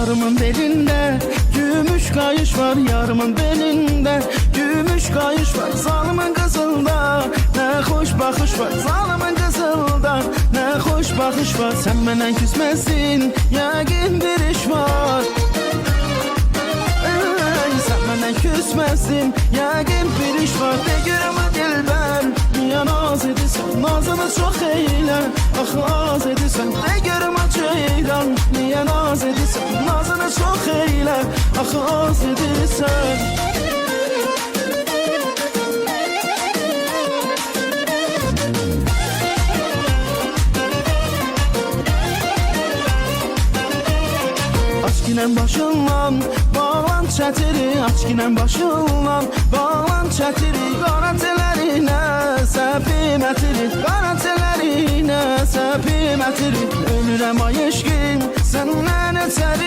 Yarımın belinde gümüş kayış var, yarımın belinde gümüş kayış var. Zalimin kızılda ne hoş bakış var, zalimin kızılda ne hoş bakış var. Sen benden küsmesin, yəqin bir iş var. Sen benden küsmesin, yəqin bir iş var. De görümü dilber, niye naz edirsən? Nazını çok eyle, axı az edirsən. De görümü ceylan, niye naz edirsən? Nazını çok eyle, axı az edirsən. Aşkinen başından bağlan çətiri, aşkinen başından bağlan çətiri. Qaratelərinə səpim ətiri, qaratelərinə səpim ətiri. Ölürəm ay eşqim səndən ötəri.